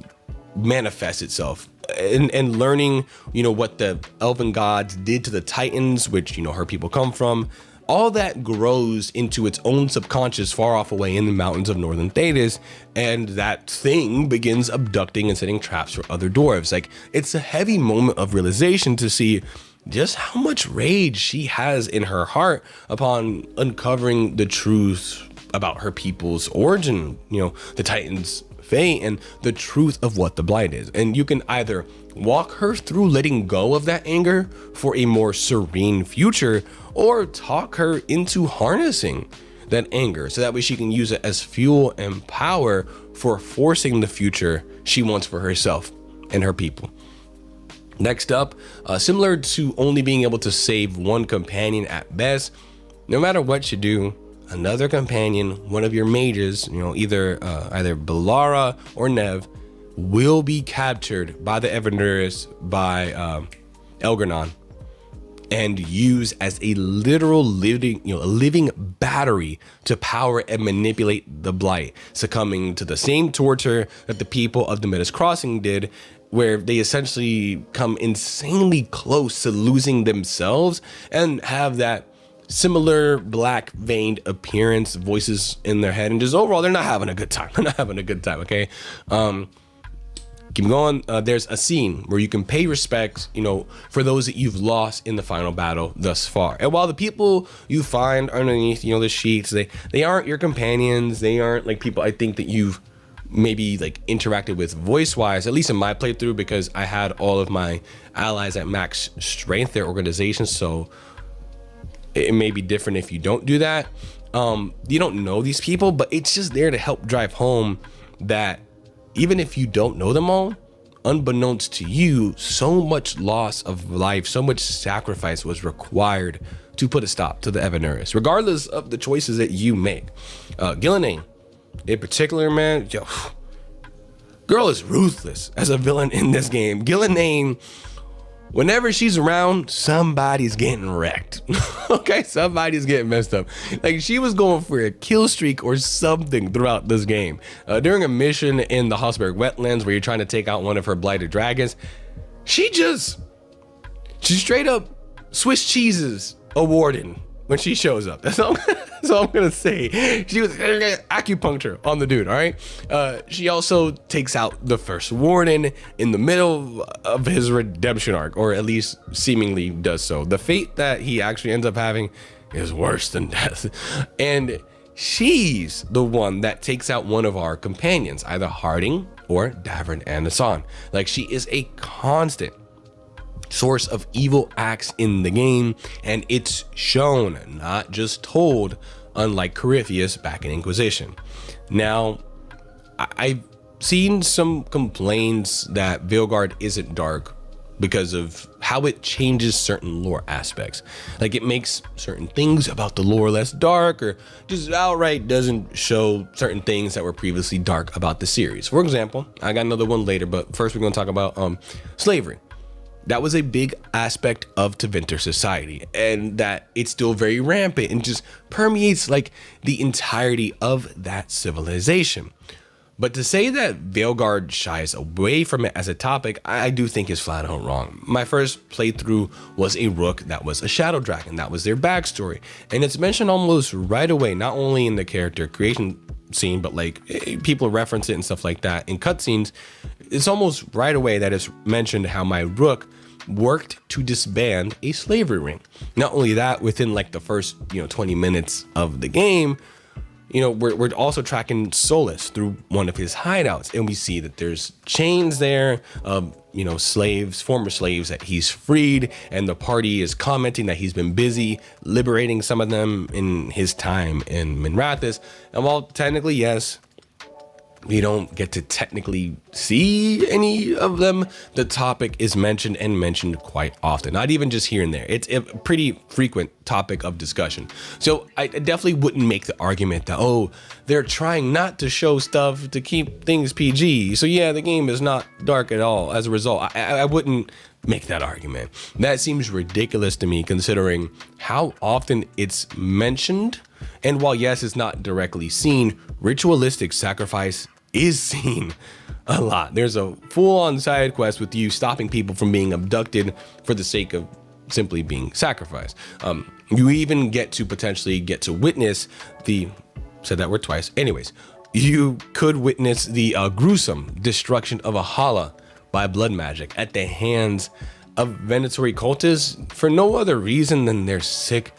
manifests itself. And learning, what the elven gods did to the Titans, which, her people come from, all that grows into its own subconscious far off away in the mountains of northern Thedas, and that thing begins abducting and setting traps for other dwarves. Like, it's a heavy moment of realization to see just how much rage she has in her heart upon uncovering the truth about her people's origin, the Titans' fate and the truth of what the blight is. And you can either walk her through letting go of that anger for a more serene future, or talk her into harnessing that anger so that way she can use it as fuel and power for forcing the future she wants for herself and her people. Next up, similar to only being able to save one companion at best, no matter what you do, another companion, one of your mages, either Belara or Nev, will be captured by the Evanuris, by Elgarnon, and used as a literal living battery to power and manipulate the blight, succumbing to the same torture that the people of the Midas Crossing did, where they essentially come insanely close to losing themselves and have that similar black veined appearance, voices in their head, and just overall they're not having a good time. They're not having a good time. Okay. Keep going. There's a scene where you can pay respects, for those that you've lost in the final battle thus far. And while the people you find underneath, the sheets, they aren't your companions. They aren't like people I think that you've maybe like interacted with voice wise, at least in my playthrough, because I had all of my allies at max strength, their organizations. So it may be different if you don't do that. You don't know these people, but it's just there to help drive home that even if you don't know them all, unbeknownst to you, so much loss of life, so much sacrifice was required to put a stop to the Evanuris, regardless of the choices that you make. Gillenane, in particular, man, girl is ruthless as a villain in this game. Gillenane, whenever she's around, somebody's getting wrecked. Okay, somebody's getting messed up. Like, she was going for a kill streak or something throughout this game. During a mission in the Hossberg wetlands where you're trying to take out one of her blighted dragons, she straight up Swiss cheeses a warden when she shows up. That's all I'm gonna say. She was acupuncture on the dude, all right? She also takes out the first warden in the middle of his redemption arc, or at least seemingly does so. The fate that he actually ends up having is worse than death. And she's the one that takes out one of our companions, either Harding or Davern and Hassan. Like, she is a constant source of evil acts in the game, and it's shown, not just told, unlike Corypheus back in Inquisition. Now, I've seen some complaints that Veilguard isn't dark because of how it changes certain lore aspects. Like, it makes certain things about the lore less dark, or just outright doesn't show certain things that were previously dark about the series. For example, I got another one later, but first we're gonna talk about slavery. That was a big aspect of Tevinter society, and that it's still very rampant and just permeates like the entirety of that civilization. But to say that Veilguard shies away from it as a topic, I do think is flat out wrong. My first playthrough was a rook that was a shadow dragon. That was their backstory. And it's mentioned almost right away, not only in the character creation scene, but like people reference it and stuff like that in cutscenes. It's almost right away that it's mentioned how my rook worked to disband a slavery ring. Not only that, within like the first 20 minutes of the game, we're also tracking Solus through one of his hideouts, and we see that there's chains there of slaves, former slaves that he's freed, and the party is commenting that he's been busy liberating some of them in his time in Minrathous. And while technically, yes, we don't get to technically see any of them. The topic is mentioned and mentioned quite often, not even just here and there. It's a pretty frequent topic of discussion. So I definitely wouldn't make the argument that, oh, they're trying not to show stuff to keep things PG. So yeah, the game is not dark at all as a result. I wouldn't make that argument. That seems ridiculous to me considering how often it's mentioned. And while yes, it's not directly seen, ritualistic sacrifice is seen a lot. There's a full-on side quest with you stopping people from being abducted for the sake of simply being sacrificed. You even get to potentially witness said that word twice. Anyways, you could witness the gruesome destruction of a hala by blood magic at the hands of Venatori cultists for no other reason than their sick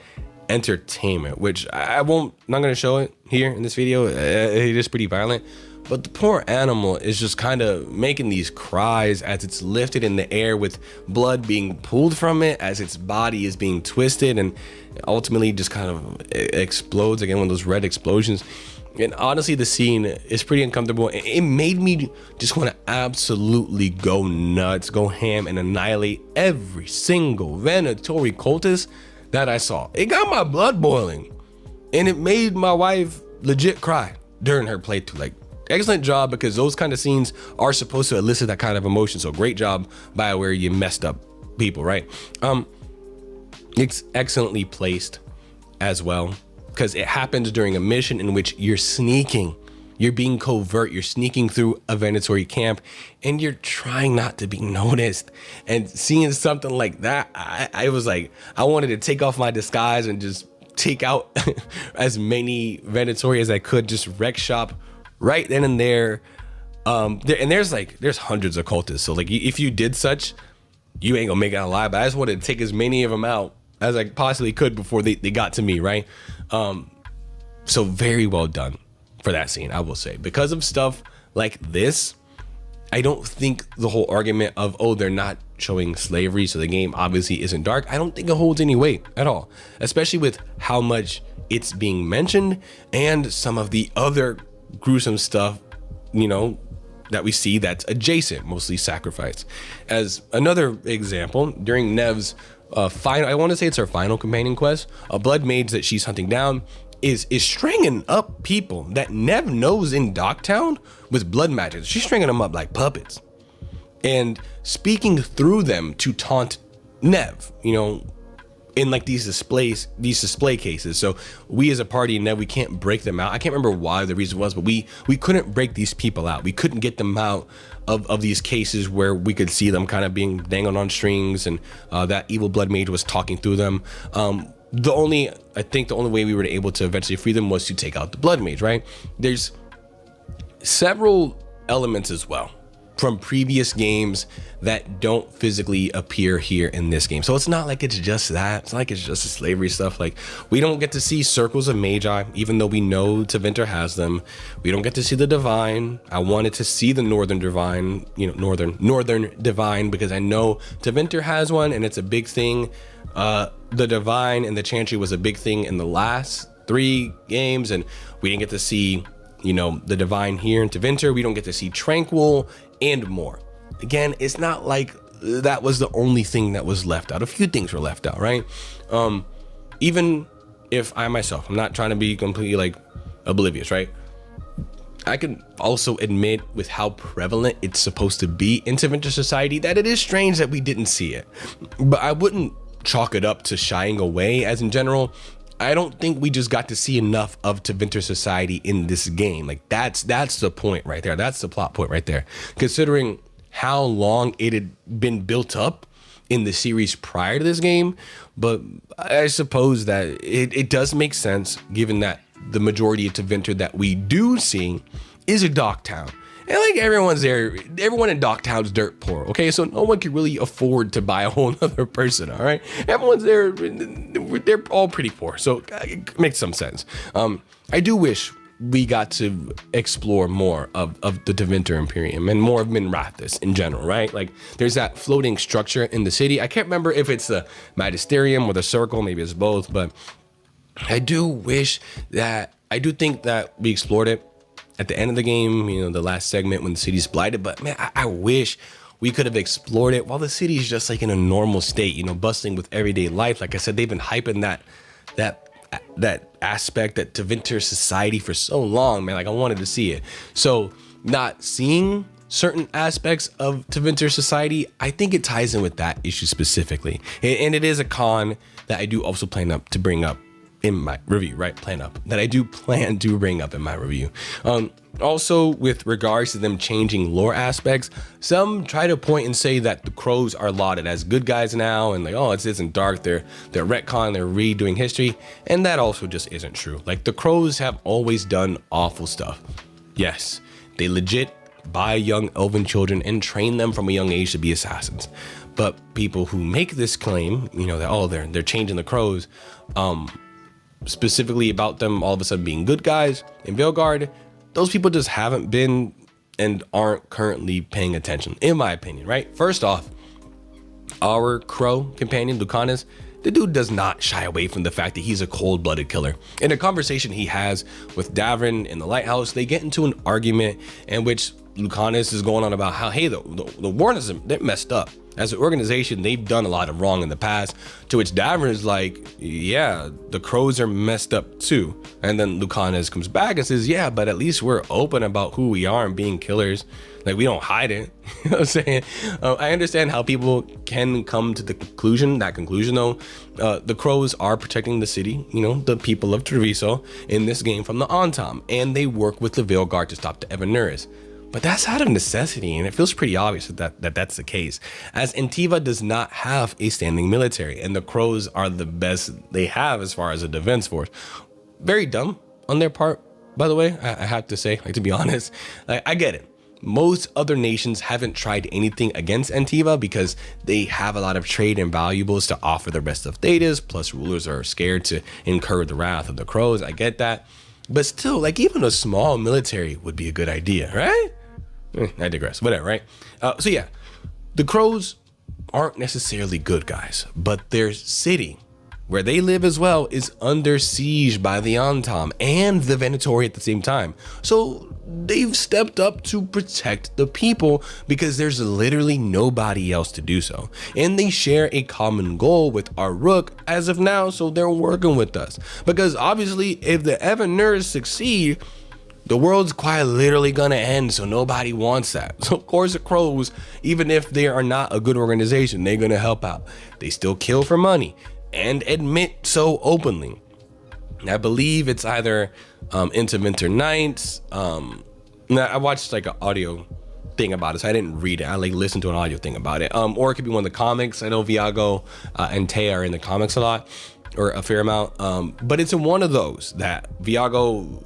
entertainment, which not gonna show it here in this video. It is pretty violent, but the poor animal is just kind of making these cries as it's lifted in the air with blood being pulled from it as its body is being twisted and ultimately just kind of explodes again, one of those red explosions. And honestly, the scene is pretty uncomfortable. It made me just want to absolutely go nuts, go ham, and annihilate every single Venatori cultist that I saw. It got my blood boiling, and it made my wife legit cry during her playthrough. Like, excellent job, because those kind of scenes are supposed to elicit that kind of emotion. So great job, BioWare, you messed up people, right? It's excellently placed as well, because it happens during a mission in which you're sneaking, you're being covert, you're sneaking through a Venatori camp, and you're trying not to be noticed. And seeing something like that, I was like, I wanted to take off my disguise and just take out as many Venatori as I could, just wreck shop right then and there. There's hundreds of cultists, so like if you did such, you ain't gonna make it out alive. But I just wanted to take as many of them out as I possibly could before they got to me, right? So very well done for that scene, I will say. Because of stuff like this, I don't think the whole argument of, oh, they're not showing slavery, so the game obviously isn't dark, I don't think it holds any weight at all, especially with how much it's being mentioned and some of the other gruesome stuff, that we see that's adjacent, mostly sacrifice. As another example, during Nev's I want to say it's her final companion quest, a blood mage that she's hunting down is stringing up people that Nev knows in Docktown with blood magic. She's stringing them up like puppets and speaking through them to taunt Nev, in like these display cases. So we as a party in Nev, we can't break them out. I can't remember why the reason was, but we couldn't break these people out. We couldn't get them out of these cases where we could see them kind of being dangled on strings, and that evil blood mage was talking through them. The only way we were able to eventually free them was to take out the blood mage, right? There's several elements as well from previous games that don't physically appear here in this game. So it's not like it's just that. It's not like it's just the slavery stuff. Like, we don't get to see circles of magi, even though we know Tevinter has them. We don't get to see the divine. I wanted to see the northern divine, northern divine, because I know Tevinter has one and it's a big thing. The divine and the chantry was a big thing in the last 3 games, and we didn't get to see the divine here in Tevinter. We don't get to see tranquil and more. Again, it's not like that was the only thing that was left out. A few things were left out, right? Even if I myself, I'm not trying to be completely like oblivious, right? I can also admit, with how prevalent it's supposed to be in Tevinter society, that it is strange that we didn't see it. But I wouldn't chalk it up to shying away, as in general, I don't think we just got to see enough of Tevinter society in this game. Like, that's the point right there. That's the plot point right there. Considering how long it had been built up in the series prior to this game. But I suppose that it does make sense, given that the majority of Tevinter that we do see is a Docktown. And like, everyone's there, everyone in Docktown's dirt poor, okay? So no one can really afford to buy a whole other person, all right? Everyone's there, they're all pretty poor, so it makes some sense. I do wish we got to explore more of the Tevinter Imperium and more of Minrathous in general, right? Like, there's that floating structure in the city. I can't remember if it's the Magisterium or the Circle, maybe it's both, but I do think that we explored it at the end of the game, you know, the last segment when the city's blighted. But man, I wish we could have explored it while the city is just like in a normal state, you know, bustling with everyday life. Like I said, they've been hyping that aspect, that Tevinter society for so long, man. Like I wanted to see it. So not seeing certain aspects of Tevinter society, I think it ties in with that issue specifically. And it is a con that I do also plan to bring up in my review, right? That I do plan to bring up in my review. Also, with regards to them changing lore aspects, some try to point and say that the crows are lauded as good guys now, and like, oh, it isn't dark. They're retcon, they're redoing history, and that also just isn't true. Like the crows have always done awful stuff. Yes, they legit buy young elven children and train them from a young age to be assassins. But people who make this claim, you know, that oh, they're changing the crows, specifically about them all of a sudden being good guys in Veilguard, those people just haven't been and aren't currently paying attention, in my opinion, right? First off, our crow companion, Lucanus, the dude does not shy away from the fact that he's a cold-blooded killer. In a conversation he has with Davrin in the lighthouse, they get into an argument in which Lucanus is going on about how, hey, the Warners, they're messed up. As an organization, they've done a lot of wrong in the past, to which Davrin is like, yeah, the crows are messed up too. And then Lucanus comes back and says, yeah, but at least we're open about who we are and being killers. Like, we don't hide it. You know what I'm saying? I understand how people can come to that conclusion though. The crows are protecting the city, you know, the people of Treviso in this game from the Antam, and they work with the Veilguard to stop the Evanuris. But that's out of necessity, and it feels pretty obvious that that's the case, as Antiva does not have a standing military, and the crows are the best they have as far as a defense force. Very dumb on their part, by the way, I have to say, like, to be honest. Like, I get it. Most other nations haven't tried anything against Antiva because they have a lot of trade and valuables to offer the rest of Thedas, plus rulers are scared to incur the wrath of the crows. I get that. But still, like, even a small military would be a good idea, right? I digress, whatever, right? So yeah, the crows aren't necessarily good guys, but their city, where they live as well, is under siege by the Antam and the Venatori at the same time. So they've stepped up to protect the people because there's literally nobody else to do so. And they share a common goal with our Rook as of now, so they're working with us. Because obviously, if the Evanuris succeed, the world's quite literally gonna end, so nobody wants that. So of course the crows, even if they are not a good organization, they're gonna help out. They still kill for money and admit so openly. I believe it's either into Winter Nights. I watched like an audio thing about it, so I didn't read it. I like listened to an audio thing about it. Or it could be one of the comics. I know Viago and Taya are in the comics a lot, or a fair amount. But it's in one of those that Viago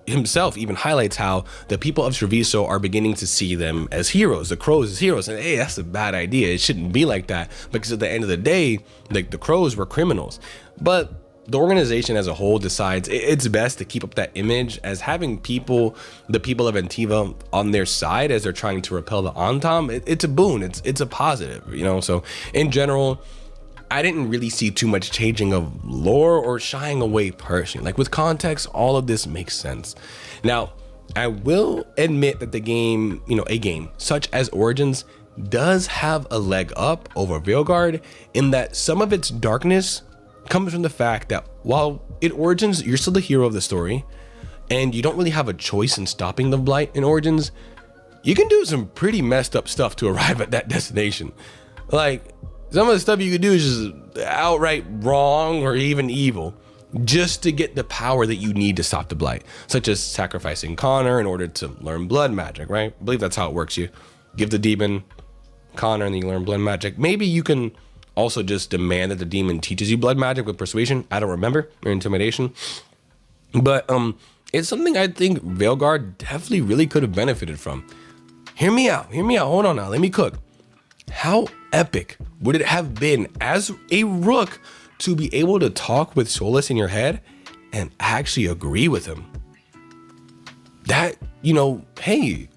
himself even highlights how the people of Treviso are beginning to see them as heroes, the crows as heroes, and hey, that's a bad idea. It shouldn't be like that, because at the end of the day, like, the crows were criminals. But the organization as a whole decides it's best to keep up that image as having the people of Antiva on their side as they're trying to repel the Antam. It's a boon. It's a positive, you know. So in general, I didn't really see too much changing of lore or shying away personally. Like, with context, all of this makes sense. Now, I will admit that the game, you know, a game such as Origins does have a leg up over Veilguard in that some of its darkness comes from the fact that while in Origins, you're still the hero of the story and you don't really have a choice in stopping the blight in Origins, you can do some pretty messed up stuff to arrive at that destination. Like, some of the stuff you could do is just outright wrong or even evil just to get the power that you need to stop the blight, such as sacrificing Connor in order to learn blood magic, right? I believe that's how it works. You give the demon Connor and then you learn blood magic. Maybe you can also just demand that the demon teaches you blood magic with persuasion. I don't remember, or intimidation. But it's something I think Veilguard definitely really could have benefited from. Hear me out. Hold on now. Let me cook. How epic would it have been as a Rook to be able to talk with Solus in your head and actually agree with him? That, you know, hey,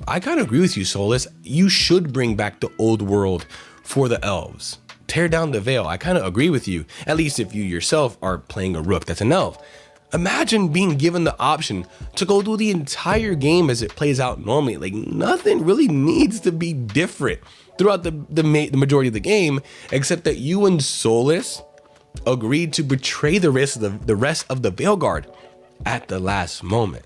I kind of agree with you, Solus. You should bring back the old world for the elves. Tear down the veil. I kind of agree with you, at least if you yourself are playing a Rook that's an elf. Imagine being given the option to go through the entire game as it plays out normally. Like, nothing really needs to be different throughout the majority of the game, except that you and Solus agreed to betray the rest of the Veilguard at the last moment,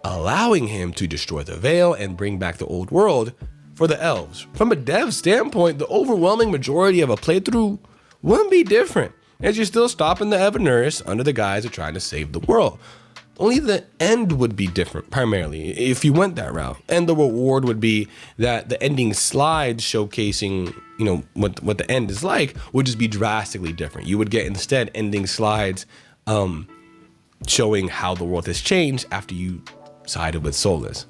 allowing him to destroy the Veil and bring back the old world for the elves. From a dev standpoint, the overwhelming majority of a playthrough wouldn't be different, as you're still stopping the Evanurus under the guise of trying to save the world. Only the end would be different, primarily, if you went that route. And the reward would be that the ending slides showcasing, you know, what the end is like would just be drastically different. You would get instead ending slides showing how the world has changed after you sided with Solus.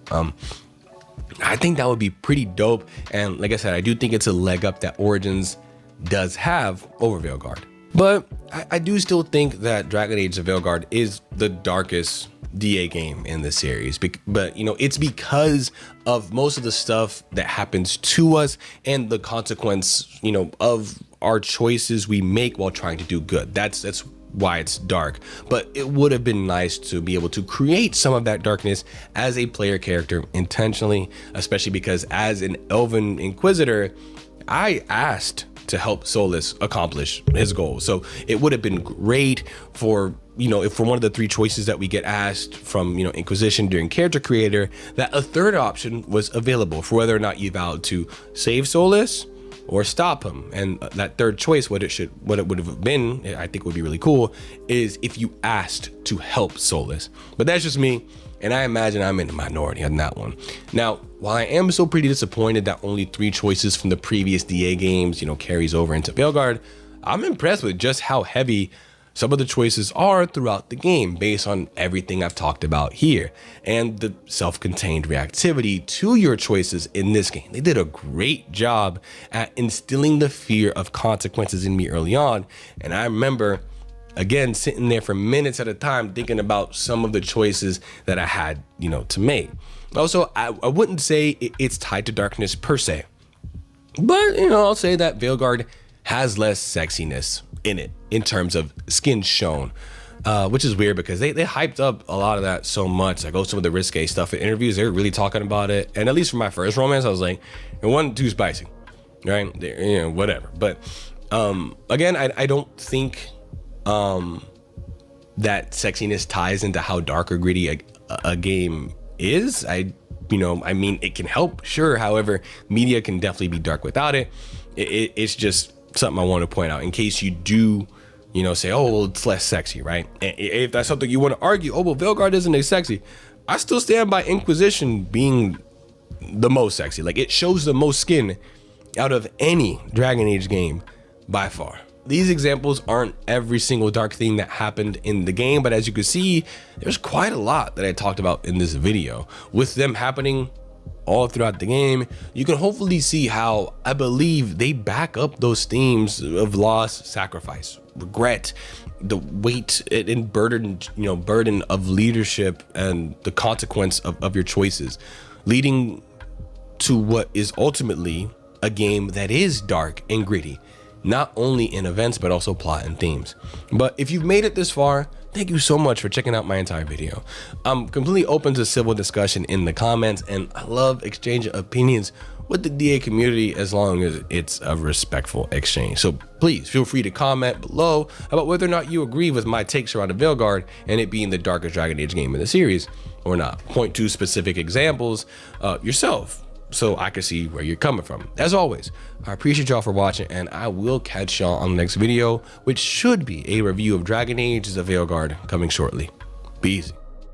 I think that would be pretty dope. And like I said, I do think it's a leg up that Origins does have over Veilguard. But I do still think that Dragon Age of Veilguard is the darkest DA game in the series. But, you know, it's because of most of the stuff that happens to us and the consequence, you know, of our choices we make while trying to do good. That's why it's dark. But it would have been nice to be able to create some of that darkness as a player character intentionally, especially because as an Elven Inquisitor, I asked to help Solus accomplish his goals. So it would have been great for, you know, if for one of the three choices that we get asked from, you know, Inquisition during character creator, that a third option was available for whether or not you vowed to save Solus or stop him. And that third choice, what it would have been, I think would be really cool, is if you asked to help Solus. But that's just me, and I imagine I'm in the minority on that one. Now, while I am so pretty disappointed that only 3 choices from the previous DA games, you know, carries over into Veilguard, I'm impressed with just how heavy some of the choices are throughout the game based on everything I've talked about here and the self-contained reactivity to your choices in this game. They did a great job at instilling the fear of consequences in me early on. And I remember, again, sitting there for minutes at a time thinking about some of the choices that I had, you know, to make. Also, I wouldn't say it's tied to darkness per se, but, you know, I'll say that Veilguard has less sexiness in it in terms of skin shown, which is weird because they hyped up a lot of that so much. Like, some of the risque stuff in interviews, they're really talking about it. And at least for my first romance, I was like, it wasn't too spicy, right? You know, whatever. But again, I don't think that sexiness ties into how dark or gritty a game is. I mean, it can help, sure. However, media can definitely be dark without it. It's just something I want to point out in case you do, you know, say, oh, well, it's less sexy, right? And if that's something you want to argue, oh, well, Veilguard isn't as sexy. I still stand by Inquisition being the most sexy. Like, it shows the most skin out of any Dragon Age game by far. These examples aren't every single dark thing that happened in the game, but as you can see, there's quite a lot that I talked about in this video. With them happening all throughout the game, you can hopefully see how I believe they back up those themes of loss, sacrifice, regret, the weight and burden of leadership and the consequence of your choices, leading to what is ultimately a game that is dark and gritty, not only in events, but also plot and themes. But if you've made it this far, thank you so much for checking out my entire video. I'm completely open to civil discussion in the comments, and I love exchanging opinions with the DA community as long as it's a respectful exchange. So please feel free to comment below about whether or not you agree with my takes around the Veilguard and it being the darkest Dragon Age game in the series or not. Point to specific examples yourself, so I can see where you're coming from. As always, I appreciate y'all for watching, and I will catch y'all on the next video, which should be a review of Dragon Age: The Veilguard coming shortly. Be easy.